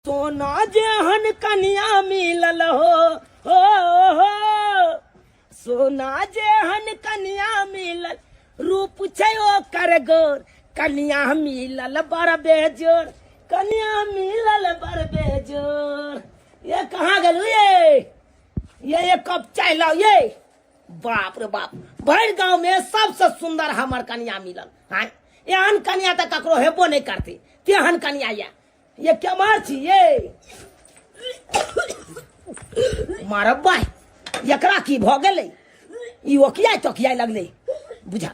सोना जेहन कन्या मिलल हो सोना जेहन कन्या मिलल रूप छै ओकर गोर कन्या मिलल बड़ बेजोर कन्या मिलल बड़ बेजोर। ये कहाँ गेलू ये कप चाय लाओ ये। बाप रे बाप, भर गांव में सबसे सुंदर हमर कन्या मिलल। हाँ, एहन कन्या तो ककरो हेबो नहीं करती तेहन कन्या ये क्या मार छी ये मारब भाई एकरा की भ गेलै ई ओकिया तोकिया लगले बुझा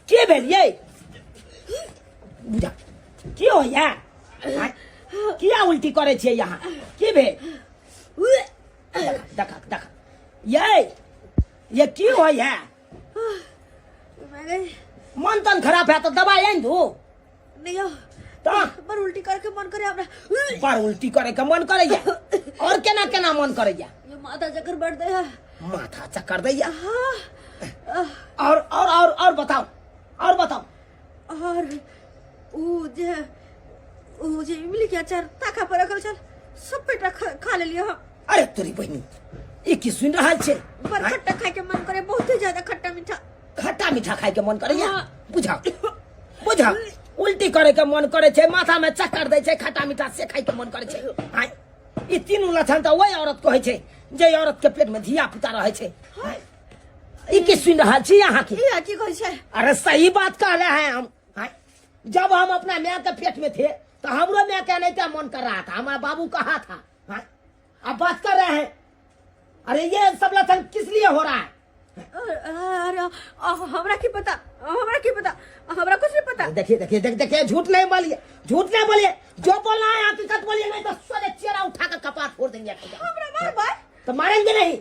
के भेल ये बुझा की हो या किया उल्टी करे छे यहाँ की भेल देखा देखा ये की हो या मन तन खराब है तो दवाई आइन दू नहीं हो तो पर उल्टी करके मन करे हमरा पर उल्टी करे का मन करे या और केना केना मन करे या ये माथा चक्कर बढ़ गया माथा चक्कर दे या हाँ। और बताओ और ऊ जे इमली के अचार ताका पर रखल चल सब पेट खा ले लियो। अरे तोरी बहनी ये की सुन रहा छे पर खट्टा खाए के मन करे बहुत ही ज्यादा खट्टा मीठा खाए के मन करे या बुझा उल्टी करे के मन करे छे माथा में चक्कर दे छे खट्टा मीठा से खाए के मन करे छे। हां ई तीनों लक्षण तो वही औरत को है छे जे औरत के पेट में धिया पुता रहे छे। ई की सुन रहा छी यहां की कहै छे। अरे सही बात कह रहे हैं हम। जब हम अपना मां के पेट में थे तो हमरो मां के नहीं क्या मन कर रहा था, हमारा बाबू कहा था। अब बात कर रहे हैं अरे ये सब लक्षण किस लिए हो रहा है? अरे हमरा की पता हमरा कुछ नहीं पता। देखिए झूठ नहीं बोलिए जो बोलना है हकीकत बोलिए नहीं तो सोने चेहरा उठा कर कपाट फोड़ देंगे। हमरा मार भाई तो मारेंगे नहीं।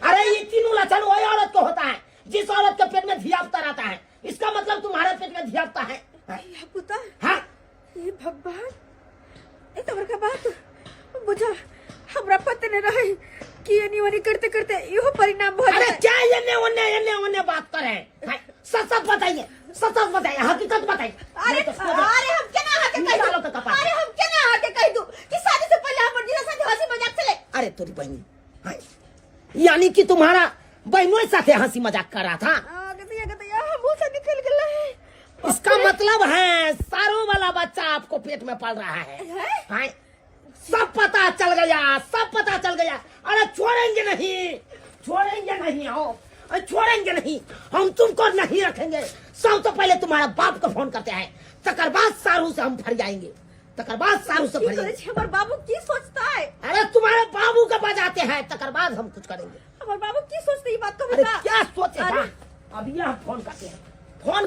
अरे ये तीनों लक्षण वही औरत को होता है जिस औरत के पेट में धिया पुता रहता है। इसका मतलब तुम्हारे पेट में धिया पुता है। पुता हाँ ये भगवान ये तो बड़का बात बुझा हमरा पता नहीं रहे कि ये निवनी करते करते यो परिणाम हो अरे क्या ये ओने बात कर रहे हैं? सच बताइए हकीकत बताइए। अरे हम केना आके कह दो कि शादी से पहले हमर जीना साथ हंसी मजाक चले। अरे तोरी बहनी यानी कि तुम्हारा बहनों साथे हंसी मजाक कर रहा था। मुंह से निकल गया है। इसका मतलब है सारों वाला बच्चा आपको पेट में पल रहा है। सब पता चल गया। अरे छोड़ेंगे नहीं हम तुमको नहीं रखेंगे। सब तो पहले तुम्हारा बाप को फोन करते हैं तकर बाद सारू से हम फर जाएंगे। हमारे बाबू की सोचता है? अरे तुम्हारे बाबू का बजाते हैं तकर बाद हम कुछ करेंगे। हमारे बाबू की सोचते ये बात को अरे क्या सोचे? अभी हम फोन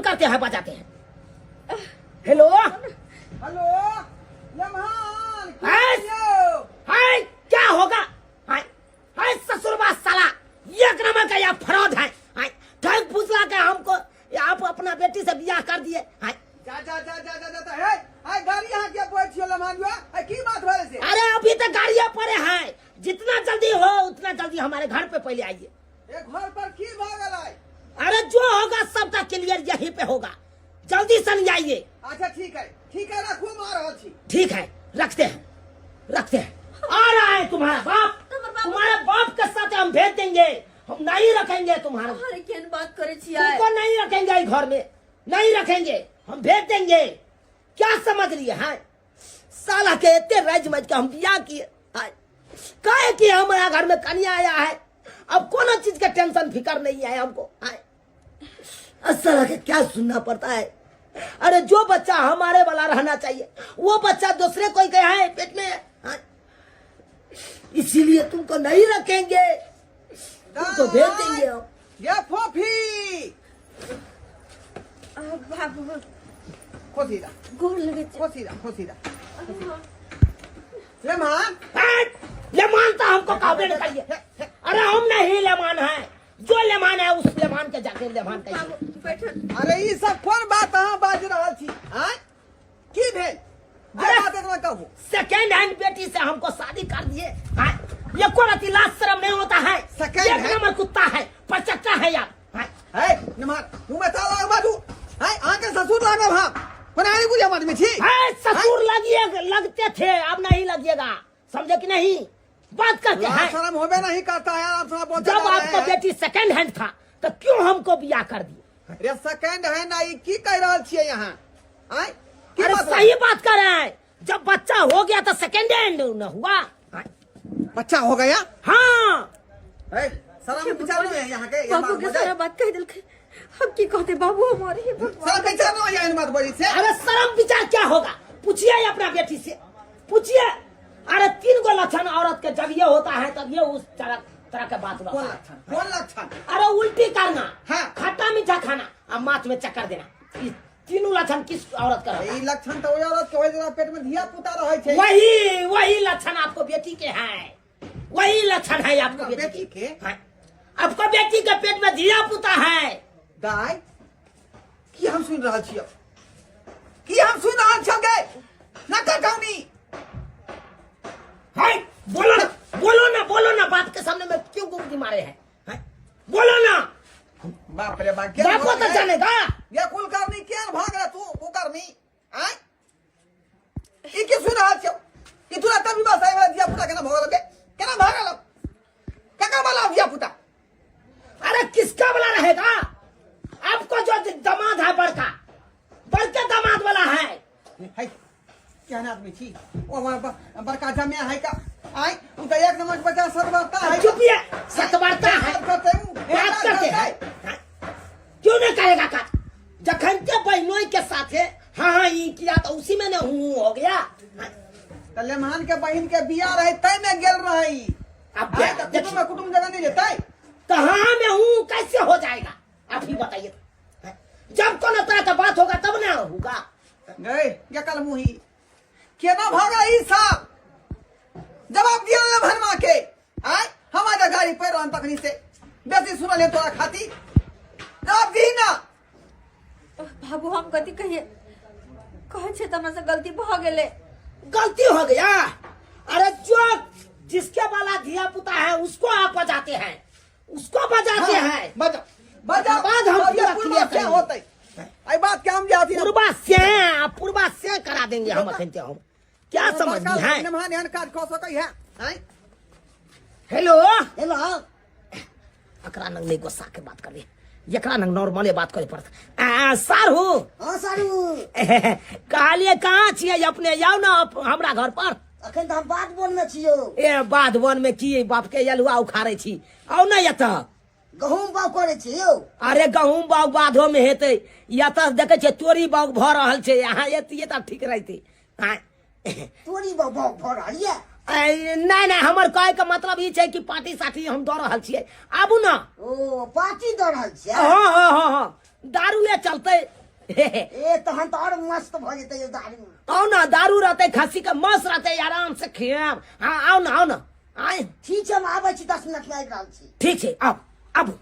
करते हैं बजाते हैं। हेलो हाय क्या होगा? हाय ससुरबा साला एक नंबर का यह फ्रॉड है। ठग फुसला के हमको आप अपना बेटी से बियाह कर दिए। अरे अभी तक गाड़ियां पड़े हैं, जितना जल्दी हो उतना जल्दी हमारे घर पे पहले आइए। घर पर की भागल? अरे जो होगा सबका क्लियर यहीं पे होगा, जल्दी से आइए। अच्छा ठीक है रखू मार ठीक है रखते हैं। आ रहा है तुम्हारा बाप के साथ हम भेज देंगे। हम नहीं रखेंगे तुम्हारा। अरे क्या बात करे छिया? तुमको नहीं रखेंगे घर में, नहीं रखेंगे, हम भेज देंगे। क्या समझ लिए हैं? साला के इतने राजमज के हम बियाह किए काहे कि हमारा घर में कन्या आया है। अब कोनो चीज का टेंशन फिकर नहीं है हमको। साला के क्या सुनना पड़ता है? अरे जो बच्चा हमारे वाला रहना चाहिए वो बच्चा दूसरे कोई गया है पेट में। इसीलिए तुमको नहीं रखेंगे, तुमको भेज देंगे हम। ये फोफी बाबू खोसीदा गोर लगे खोसीदा लेमान तो हमको काबे नहीं करिए। अरे हम नहीं लेमान है, जो लेमान है उस लेमान के जाके लेमान कहिए। अरे ये सब कौन बात अहाँ बाज रहा छी? की भेल? सेकेंड हैंड बेटी से हमको शादी कर दिए। ये कोई अति लाज शर्म नहीं होता है? एक नंबर कुत्ता है, पचक्का है यार। मुँह में ताला बाजू आके ससुर लागल हम बनाने को जमात में थी। ससुर लगते थे, अब नहीं लगिएगा। समझे कि नहीं? बात करते हैं। शर्म होबे नहीं करता है, आप थोड़ा बोलते जब जा रहे आपका हैं। बेटी सेकंड हैंड था तो क्यों हमको बियाह कर दिए? अरे सेकंड है ना, ई की कह रहल छियै यहाँ? आय की अरे मतलब? सही बात कर रहे हैं। जब बच्चा हो गया तो सेकंड हैंड न हुआ। बच्चा हो गया? हाँ, ए, शर्म विचार नहीं है यहाँ के? ये बाबू बात के बोले? सारा बात कह दिलके। हम की कहते बाबू हमारे हे भगवान। शर्म विचार नहीं है इन बात बोली से? अरे शर्म विचार क्या होगा? पूछिए अपना बेटी से, पूछिए। अरे 3 गो लक्षण औरत के जब ये होता है तब ये उस तरह के बात कौन होता है। लक्षण? कौन लक्षण? अरे उल्टी करना, हाँ। खट्टा मीठा खाना और माथ में चक्कर देना, ये तीनों लक्षण किस औरत का रहता है? ई लक्षण तो औरत के वजह पेट में धिया पुता रहे छे। वही लक्षण आपको बेटी के हैं। वही लक्षण है आपको बेटी बेटी के? हाँ। आपको बेटी के पेट में धिया पुता है। दाई की हम सुन रहल छियै? की हम सुन रहल छियै? ना कटौनी। है बोलो ना, बोलो ना, बात के सामने में क्यों गुमटी मारे हैं? हैं? बोलो ना, बाप रे बाप, क्या बापो बोल तो रहे? जानेगा। ये कुलकर्णी क्या भाग रहा तू? कुलकर्णी आय ई के सुन रहल छियै? ई तू तभी बस आइ वाला धिया पुता केना भागल के? केना भागल? केना वाला धिया पुता? अरे किसका वाला रहेगा? आपको जो दामाद है बड़के दामाद वाला है। है क्या ना आदमी छी? ओ बड़का जमिया है का? आय उ तो एक नंबर 50 सदबरता है। चुपिए, सतबरता है, बात करते हूं, बात करते हैं। हैं? क्यों नहीं करेगा काज? जखन के बहनोई के साथ है, हाँ ये किया तो उसी में ने हूँ हो गया। हैं? तलेमान के बहन के बियाह रहे तय में गेल रही। अब आय तो देखिए, कुटुंब जगह नहीं लेते? कहाँ में हूँ कैसे हो जाएगा? आप ही बताइए। हैं? जब कोनो तरह का बात होगा तब ना होगा। गए ये कल मुही केना भागा ई साहब? जवाब दिया ना भरमा के। आय हमारे गाड़ी पे रोन तकनी से बेसी सुनल है तोरा खाती। जवाब दी ना। बाबू हम गति कहिए कहे छे तमरा से गलती भ गेले। गलती हो गया। अरे जो जिसके वाला धिया पुता है उसको आप बजाते हैं, उसको बजाते हैं। बजा बजा बाद हम पूरा पूर्वा क्लियर क्या करेंगे। होतै? आई बात क्या हम जाती पूर्वा से करा देंगे हम अखनते हम। क्या समझ है? नमहान ध्यान काज खो सकै है। आय हेलो अकरा नंग नहीं गुस्सा के बात करिए, एकरा नंग नॉर्मले बात करे पड़ता। सारू हाँ सारू, कहलिए कहाँ छियै अपने? आओ ना हमरा घर पर। अखन तो हम बात बोलने छियो। ए बाध वन में की बाप के यलुआ उखाड़े छी। आओ ना एतऽ गहूम बाग करे छियो। अरे गहूम बाग बाधो में हेतै, एतऽ देखे छियै तोरी बाग भऽ रहल छै। यहाँ एतियै तऽ ठीक रहितै। तोरी बाग भऽ रहल ये। नहीं हमर कहे के मतलब ई छै कि पार्टी साटी हम दऽ रहल छियै, आबू ना। ओ पार्टी दऽ रहल छियै? हाँ दारूए चलते। ए तहन तो और मस्त भ जेतै यो दारू। आओ ना, दारू रहते, खस्सी का मांस रहते, आराम से खेब। हाँ आओ ना आए। ठीक छै, हम आबै छी, 10 मिनट में आबि रहल छी। ठीक है अब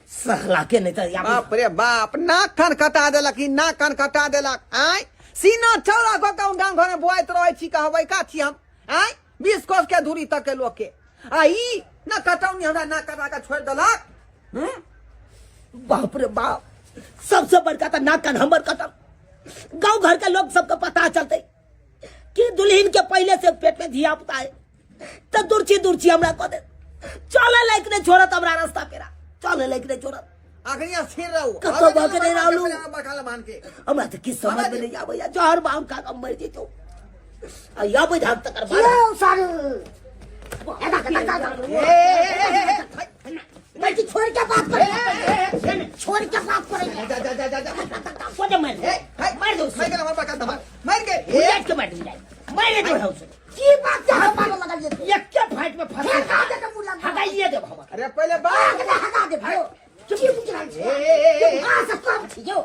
सहला के नहीं तो बाप रे बाप, नाक खन कटा देलक, ई नाक खन कटा देलक। आय सीना चौड़ा को गाँव गाँव घर में बुआइत रहे छी, कहबै का छी हम? आय 20 कोस के दूरी तक के लोग के आई ना कटौनी हमरा ना कटा के छोड़ देलक। बाप रे बाप, सबसे बड़का तो नाक कान हमर कटल। गांव घर के लोग सबको पता चलते कि दुल्हन के पहले से पेट में धिया पुता है, तो दूरची हमरा कह दे चले लायक नहीं छोड़त हमरा रास्ता पेरा, चले लायक नहीं छोड़त। अखनी स्थिर रहू, कतो भागे नहीं रहलू। बखाला मान के हमरा तो किस समझ में नहीं आवे, जहर बाम खा के मर जेतो। या बुझ हम तकर बाद यो सारू, मैं छोड़ के बात करे, छोड़ के बात करे। जा कोने मार मार दो, मैं के हमर बका दबा मार के बुलेट के मार जाए, मार दो हाउस की बात है? हम पागल लगा ये। एक के फाइट में फंस हटा दे के मुला। हटाइए दे हम। अरे पहले बात हटा दे भाई। की बुझ रहल छी? हां से कब छियो?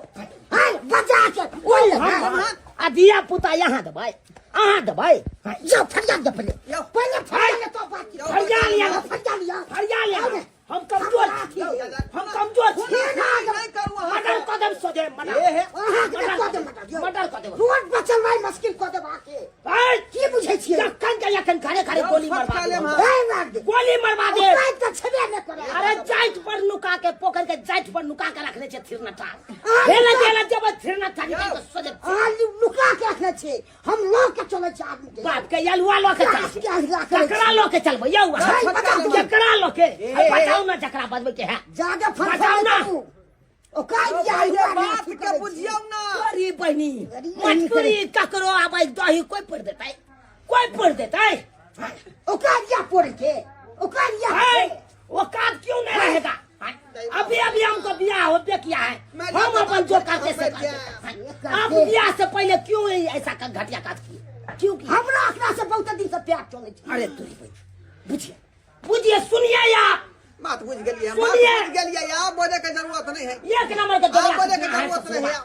हां बजा के ओल लगा। आ दिया पुता यहाँ दबाई, अहाँ दबाई। जो फरियाद दे पहले फरियाद तो बात की। फरिया लिया। हम कमजोर थी, हम कमजोर थी। मर्डर कदम सोचे, मर्डर कदम रोड बचल भाई मुश्किल को दे बाके। की बुझै छियै? यखन खारे गोली मरवा दे, मार दे। गोली मरवा दे। काट के छबे न करे। अरे जाइट पर नुका के, पोखर के जाइट पर नुका के रखने छे थिरनटा। हेला जब थिरनटा निकल के सोचे आ लुका के रखने छे। हम लोग के चले छ आदमी के। बाप के के यलुआ लो के चल जकरा लो के चलबो यौ जकरा लो के बताओ ना जकरा बजबे के है जाके बताओ ना ओ काय ये बात के बुझियौ ना अरे बहनी मटकुरी ककरो आबै दही कोई पड़ देतै ओ काय पड़ के ओ काय वो काम क्यों नहीं रहेगा अभी हमको ब्याह हो किया है हम अपन जो करते से करते आप ब्याह से पहले क्यों ऐसा घटिया काज किए क्यों किया हमरा अपना से बहुत दिन से प्यार चले अरे तू बुझिए सुनिए आप बात बुझ गेलिए आप बोले के जरूरत नहीं है एक नंबर के बोले के जरूरत नहीं है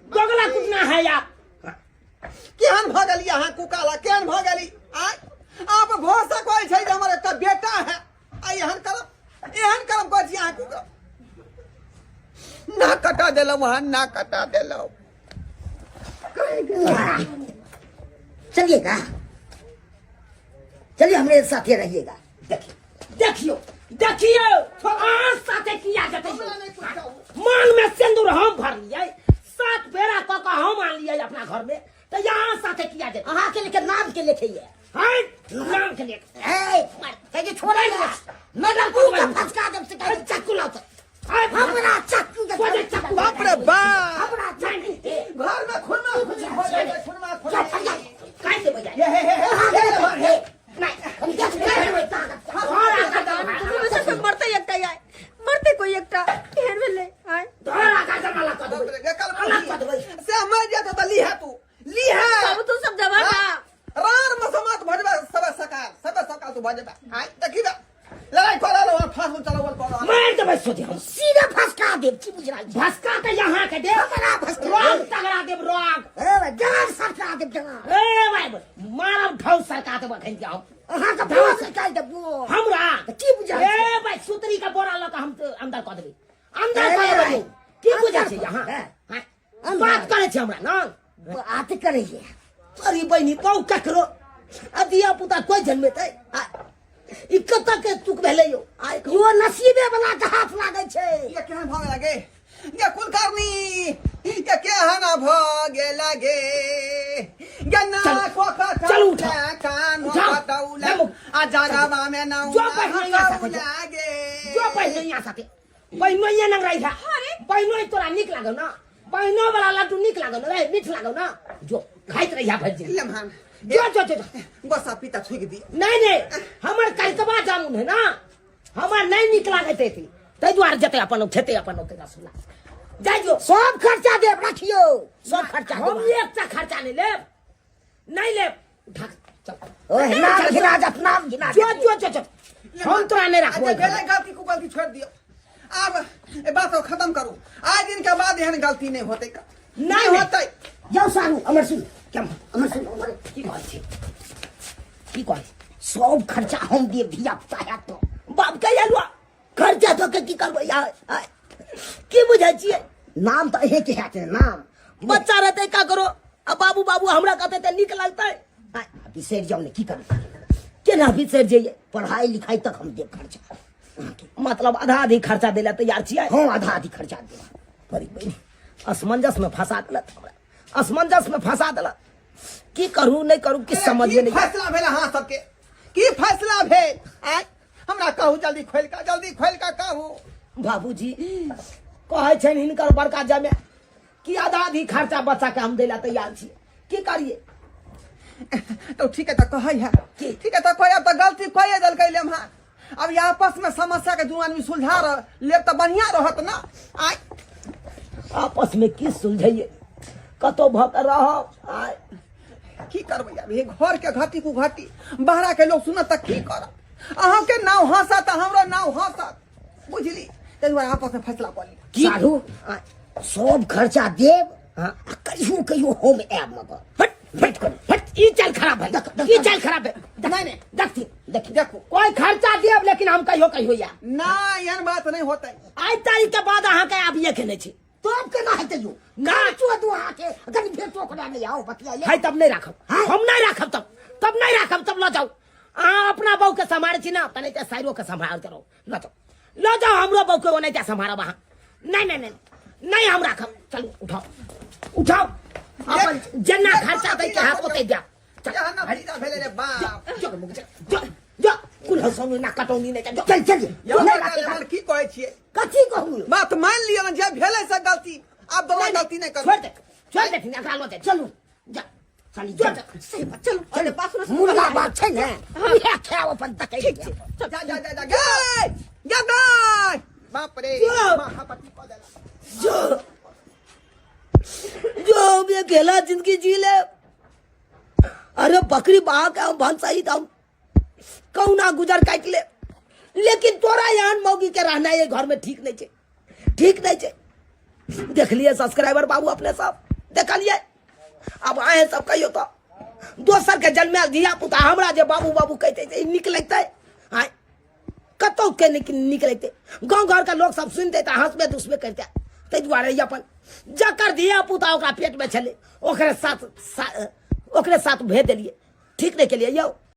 दोगला कुटना है आप केहन भ गेली अहाँ कुकाला केहन भ गेली आप भरोसा कोई छै जे हमर एकटा बेटा है आ एहन करम कोई छी अहाँ कुका ना कटा देलौ वहां ना कटा देलौ चलिएगा चलिए हमारे साथ रहिएगा देखियो आज साथे किया जते मान में सिंदूर हम भर लिए 7 बेरा क के हम आन लिए अपना घर में तो यहाँ साथे किया जते अहाँ के लेके नाम के लेके ये हां नाम के लिए ये छोड़ा नहीं मैं लड़को का फसका जब से कहीं चाकू लाओ हमरा चाकू के बाप रे बाप हमरा चाकू घर में खुरमा कैसे बजाए मरते एकटा आए मरते कोई एकटा केहन भेले आए धरा का जमाला कर दो से मर जात त ली है तू ली है अब तू सब जवाब रार में समात भजबा सब सकाल तू भजबा आई देखी बा लड़ाई करा लो फांस चलावल करो मार दे बस सोचे हम सीधा फसका दे की बुझरा भसका के यहाँ के दे हमरा भसका रोग तगड़ा दे रोग ए जवान सरकार दे जवान ए भाई मारब ढौ सरकार दे बखन जाओ अहाँ का बहुत निकाल दे वो हमरा की बुझा ए भाई सुतरी का बोरा ल के हम तो अंदर कर देबे अंदर कर देबे की बुझा छै यहाँ बात करे छै हमरा ना बात करिए अरे बहनी बहु ककरो अदिया पुता कोई जन्मेतै ई कत के तुक भेलै यो यो नसीबे वाला के हाथ लागे छै ये केहन भाग लगे ये कुल करनी ये केहन भागे लगे गन्ना कोका चल उठा कान उठा बताउला आ जगवा में ना जो पहले यहाँ साथे लागे जो पहले यहाँ साथे बहनो ये नंग रही था बहनो तोरा निक लागो ना बहनो वाला लड्डू निक लागो ना रे मीठ लागो ना जो खाइत रहिया भज लम्हान जो गोसा पीता छुक दी नहीं हमर कलकबा जामुन है ना हमर नहीं निक लागत थी तै द्वार जते अपन खेते अपन ओते रसगुल्ला जाय जो सब खर्चा दे रखियो सब खर्चा हम एकटा खर्चा नहीं ले ढक चल ओए नाम गिना जा नाम गिना जो हम तोरा नहीं रखबो पहले गलती को गलती छोड़ दियो अब ए बात को खत्म करो आज दिन के बाद एहन गलती नहीं होते का नहीं होते जाओ सारू अमर सिंह क्या अमर सिंह अमर की कहै सब खर्चा हम दे धिया पुता है तो बाप के यालुआ खर्चा तो के की करबै यार की बुझै छियै नाम तो यही के है नाम बच्चा रहते का करो अब बाबू हमरा कहते ते निक लगतै बिसर जाओ ने की कर केना बिसर जइए पढ़ाई लिखाई तक हम दे खर्चा मतलब आधा आधी खर्चा देला तैयार छियै हाँ आधा आधी खर्चा दे बड़ी बड़ी असमंजस में फंसा देलक हमरा असमंजस में फंसा देलक की करू नहीं करू किस समझ में नहीं फैसला भेल हां सबके की फैसला भेल आय हमरा कहू जल्दी खोल का कहू बाबूजी कहै छन हिनकर बड़का जमे कि आधा आधी खर्चा बच्चा के हम देला तैयार छी की करिए तो ठीक है तो कहै है ठीक है तो कोई अब तो गलती कोई दल कैले हम अब ये आपस में समस्या के दू आदमी सुलझा ले तो बढ़िया रहत ना आय आपस में की सुलझाइए कतो भक रह आय की करबै अब ये घर के घाटी को घाटी बाहरा के लोग सुनत त की करब अहाँ के नाव हंसत हमरो नाव हंसत बुझली तै दुआरे आपस में फैसला कर ली सारू सब खर्चा देव कहियो हम ऐब मत हट ई चल खराब है नहीं देखो कोई खर्चा देब लेकिन हम कहियो या ना एहन बात नहीं होतै आई तारीख के बाद अहाँ के आबिए के नहीं छी तो अब केना हेतै यो ना चो दू अहाँ के अगर फेर टोकरा नहीं आओ बतिया है तब नहीं राखब हम नहीं राखब तब नहीं राखब तब ल जाओ अहाँ अपना बहू के संभाल छी ना तने ते साइरो के संभाल करो ल जाओ हमरो बहू के ओने ते संभालब अहाँ नहीं हम राखब चलो उठाओ अपन जना खर्चा दे के हाथ ओते दिया यहाँ ना भतीजा भेले रे बाप चल मुख जा जा कुल हसम ना कटौनी नहीं जा चल चल यहाँ ना की कहै छियै कथी कहू बात मान लियो ना जे भेले से गलती अब दोबारा गलती नहीं करू छोड़ दे फिर निकाल लो चलू जा साली जा, जा सही बात चलो चले पास में मुर्गा बात छै ने इहे खाओ अपन तकै ठीक छै जा जा जा जा गे जा दाई बाप रे महापति को देला जो जो हम ये अकेला जिंदगी जी ले अरे बकरी बहा के हम भंसाई हम कहू ना गुजर काट ले लेकिन तोरा यहाँ मौगी के रहना ये घर में ठीक नहीं छे ठीक नहीं छे देख लिए सब्सक्राइबर बाबू अपने सब देख लिए अब आए सब कहियो तो दोसर के जन्म दिया पुता हमरा जे बाबू बाबू कहते निक लगते आय कतौ के निक लगते गाँव घर का लोग सब सुनते हंसबे दुसबे करते ताहि दुआरे अपन जकर धिया पुता ओकरा पेट में छले ओकरे साथ भेज दिलिए ठीक नहीं के लिए यौ